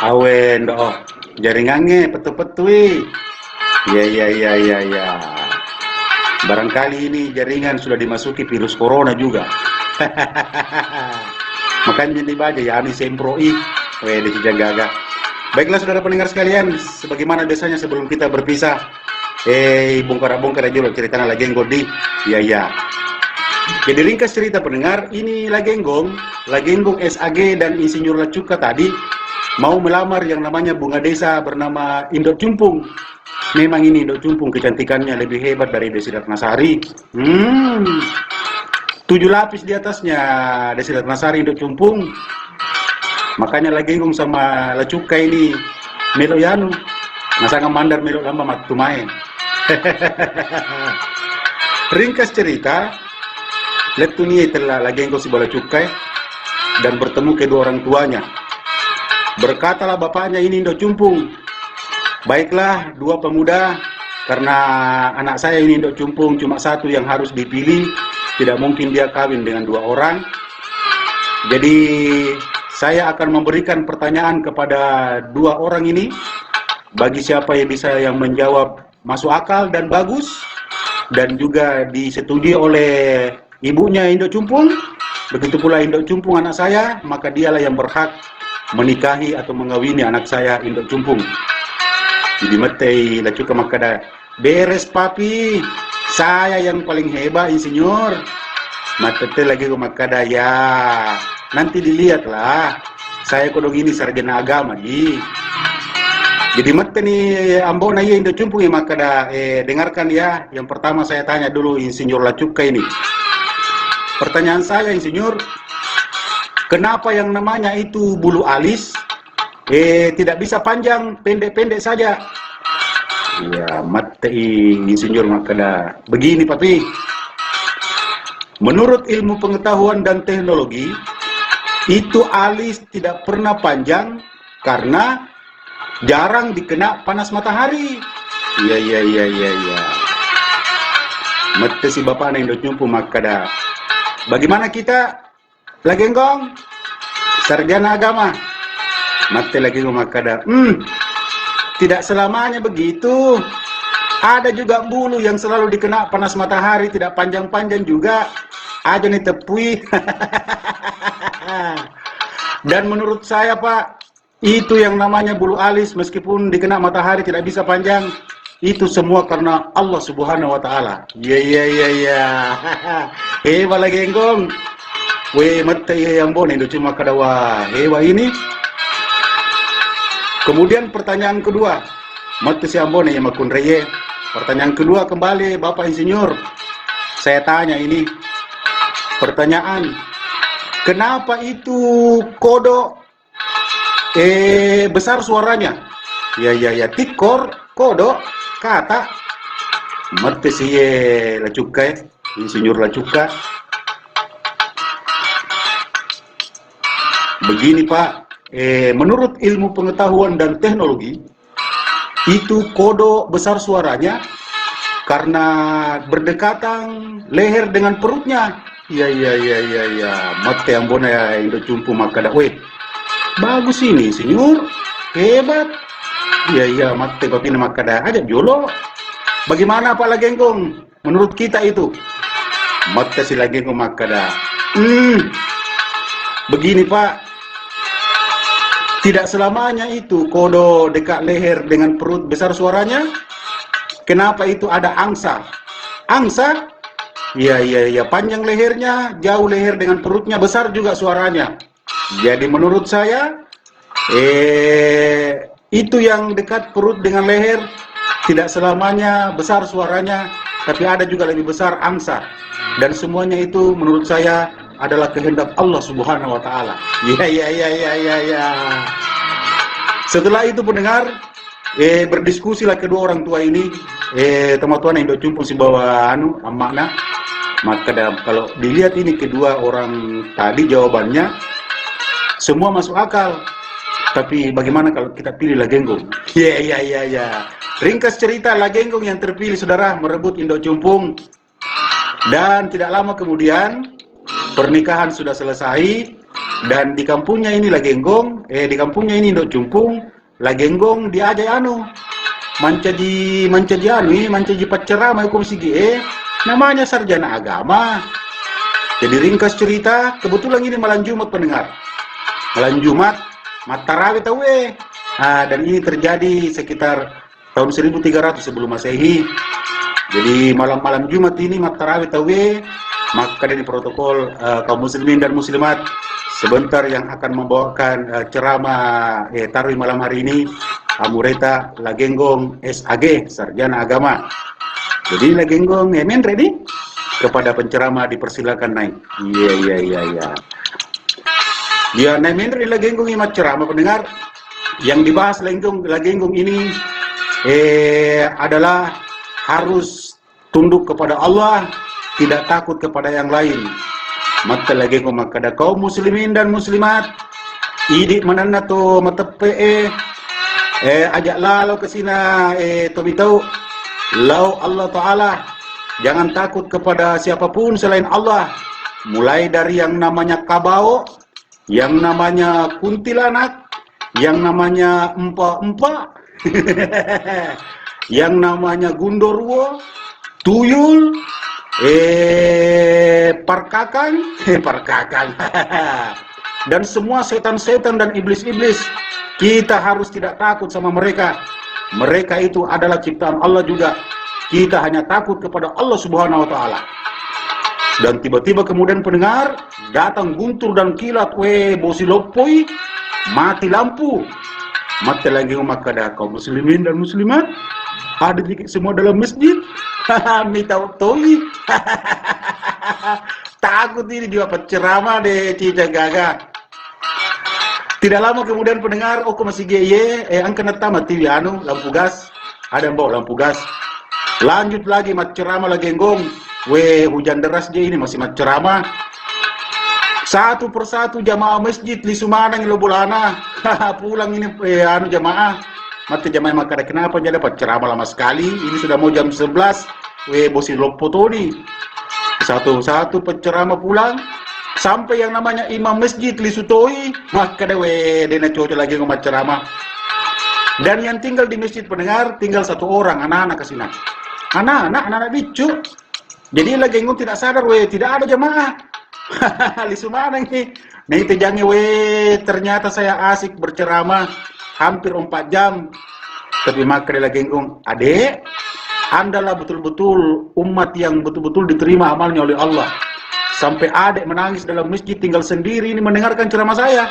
Awen do jaringannya petu-petui. Ya. Barangkali ini jaringan sudah dimasuki virus corona juga. Makanya dibaca ya ani semproi. Di Cijangaga. Baiklah saudara pendengar sekalian, sebagaimana biasanya sebelum kita berpisah, bongkar-bongkar aja cerita Lagenggong di. Ya. Jadi ringkas cerita pendengar, ini Lagenggong SAG dan Insinyur Lacuka tadi mau melamar yang namanya bunga desa bernama Indok Cumpung. Memang ini Indok Cumpung kecantikannya lebih hebat dari Desi Ratnasari. 7 lapis di atasnya Desi Ratnasari Indok Cumpung. Makanya Lagenggong sama Lacuka ini melo yanu nasanga mandar melo lamba matumain. Ringkas cerita, Letuni telah Lagenggong si Lacuka dan bertemu kedua orang tuanya. Berkatalah bapaknya ini Indok Cumpung, baiklah dua pemuda, karena anak saya ini Indok Cumpung cuma satu yang harus dipilih, tidak mungkin dia kawin dengan 2 orang. Jadi saya akan memberikan pertanyaan kepada 2 orang ini. Bagi siapa yang bisa yang menjawab masuk akal dan bagus, dan juga disetujui oleh ibunya Indok Cumpung, begitu pula Indok Cumpung anak saya, maka dialah yang berhak menikahi atau mengawini anak saya Indok Cumpung. Jadi metei Lacuka makada beres papi, saya yang paling hebat insinyur. Matete lagi ke makada ya. Nanti dilihatlah, saya kodong ini sarjana agama ji. Jadi mete nih ambo na Indok Cumpung ya makada dengarkan ya. Yang pertama saya tanya dulu Insinyur Lacuka ini. Pertanyaan saya insinyur, kenapa yang namanya itu bulu alis tidak bisa panjang, pendek-pendek saja? Ya mate insinyur makada begini papi. Menurut ilmu pengetahuan dan teknologi, itu alis tidak pernah panjang karena jarang dikena panas matahari. Iya. Mete si bapak na Indok Cumpung makada. Bagaimana kita Lagenggong sarjana agama? Mate Lagenggong makada. Tidak selamanya begitu. Ada juga bulu yang selalu dikena panas matahari, tidak panjang-panjang juga. Ada nih tepui. Dan menurut saya Pak, itu yang namanya bulu alis meskipun dikena matahari tidak bisa panjang, itu semua karena Allah Subhanahu wa taala. Iya. Hebat Lagenggong. We mate yang bone itu cuma kadawa hewa ini. Kemudian pertanyaan kedua, mate si ambone yang makun reye. Pertanyaan kedua kembali Bapak Insinyur. Saya tanya ini pertanyaan, kenapa itu kodok besar suaranya? Ya, tikor, kodok, kata. Mate si Lacuka, Insinyur Lacuka. Begini Pak, menurut ilmu pengetahuan dan teknologi, itu kodok besar suaranya karena berdekatan leher dengan perutnya. Ya. Mate ambona ya Indok Cumpung makada. Weh, bagus ini insinyur, hebat. Iya, mate papi makada aja jolo. Bagaimana Pak Lagenggong? Menurut kita itu, mate si Lagenggong makada. Begini Pak, tidak selamanya itu kodo dekat leher dengan perut besar suaranya. Kenapa itu ada angsa? Angsa? Iya, panjang lehernya, jauh leher dengan perutnya, besar juga suaranya. Jadi menurut saya, itu yang dekat perut dengan leher tidak selamanya besar suaranya, tapi ada juga lebih besar angsa. Dan semuanya itu menurut saya adalah kehendak Allah Subhanahu wa taala. Iya. Setelah itu pendengar, berdiskusilah kedua orang tua ini, teman-teman Indok Cumpung si bawa makna. Maka kalau dilihat ini kedua orang tadi jawabannya semua masuk akal. Tapi bagaimana kalau kita pilih Lagenggong? Iya. Ringkas cerita, Lagenggong yang terpilih saudara merebut Indok Cumpung. Dan tidak lama kemudian pernikahan sudah selesai. Dan di kampungnya ini Lagenggong, di kampungnya ini Ndok Cumpung, Lagenggong dia aja mancaji penceramah hukum sigi namanya sarjana agama. Jadi ringkas cerita, kebetulan ini malam Jumat pendengar. Malam Jumat, Matarawih tahu dan ini terjadi sekitar tahun 1300 sebelum Masehi. Jadi malam-malam Jumat ini Matarawih tahu maka dari protokol kaum muslimin dan muslimat sebentar yang akan membawakan ceramah tarawih malam hari ini Amureta Lagenggong SAG, sarjana agama. Jadi Lagenggong Mendre nih kepada penceramah dipersilakan naik. Iya. Dia naik Mendre Lagenggong ini ceramah pendengar. Yang dibahas Lagenggong ini adalah harus tunduk kepada Allah, tidak takut kepada yang lain. Maka Lagenggong makada kaum muslimin dan muslimat idik manana to matepe ajak lalu ke sina tobitau lau Allah Ta'ala, jangan takut kepada siapapun selain Allah, mulai dari yang namanya kabao, yang namanya kuntilanak, yang namanya empa-empa, yang namanya gundorwo, tuyul, parkakan, dan semua setan-setan dan iblis-iblis. Kita harus tidak takut sama mereka. Mereka itu adalah ciptaan Allah juga. Kita hanya takut kepada Allah Subhanahu wa Ta'ala. Dan tiba-tiba kemudian pendengar datang guntur dan kilat, bosi lopoi, mati lampu. Mati lagi maka ada kaum muslimin dan muslimat ada semua dalam masjid. Minta toi. Takut ini juga penceramah deh Cica Gaga. Tidak lama kemudian pendengar, aku masih angkat tamat TV lampu gas, ada bawa lampu gas. Lanjut lagi ceramah Lagenggong, hujan deras dia ini masih ceramah. Satu persatu jamaah masjid li Sumanang Lobulana, pulang ini jamaah. Mati jamaah maka kenapa jadi dapat ceramah lama sekali? Ini sudah mau jam 11. Bosi lopoto nih. Satu-satu penceramah pulang. Sampai yang namanya imam masjid li Sutoi, maka dena cocok lagi ngomat ceramah. Dan yang tinggal di masjid pendengar tinggal satu orang, anak-anak kesini. Anak-anak bicu. Jadi Lagenggong tidak sadar tidak ada jamaah. Li Sumanang nih. Nah itu jangan ternyata saya asik berceramah hampir 4 jam. Tapi maka Lagenggong, adek, Andalah betul-betul umat yang betul-betul diterima amalnya oleh Allah. Sampai adek menangis dalam masjid tinggal sendiri ini mendengarkan ceramah saya.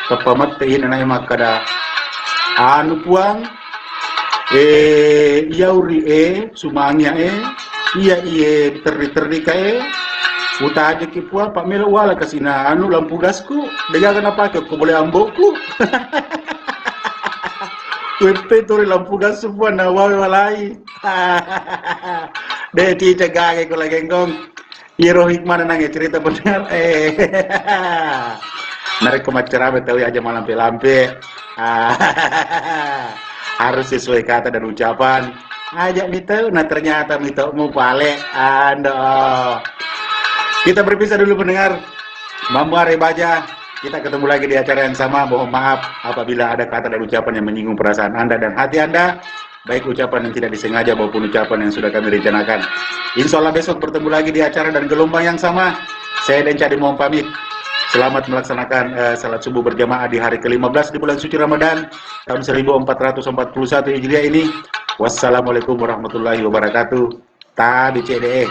Kepamattein na makada puang yauri sumangnya iya terdi uta aja ki puang pak melo wala kasina lampu gasku degagan apa ke boleh ambokku. Wepe tori lampu gas semua nawawi walai. Deti cegage ko Lagenggong. Iro hikmah nangis cerita benar. Mereka ceramah tahu aja malam lampe. Harus sesuai kata dan ucapan. Ajak mitau, nah ternyata mitau mau pale. Kita berpisah dulu pendengar. Mambuare baja. Kita ketemu lagi di acara yang sama. Mohon maaf apabila ada kata dan ucapan yang menyinggung perasaan Anda dan hati Anda. Baik ucapan yang tidak disengaja maupun ucapan yang sudah kami rencanakan. Insya Allah besok bertemu lagi di acara dan gelombang yang sama. Saya dan Cadi mohon pamit. Selamat melaksanakan salat subuh berjamaah di hari ke-15 di bulan suci Ramadan tahun 1441 Hijriah ini. Wassalamualaikum warahmatullahi wabarakatuh. Tabi CDE.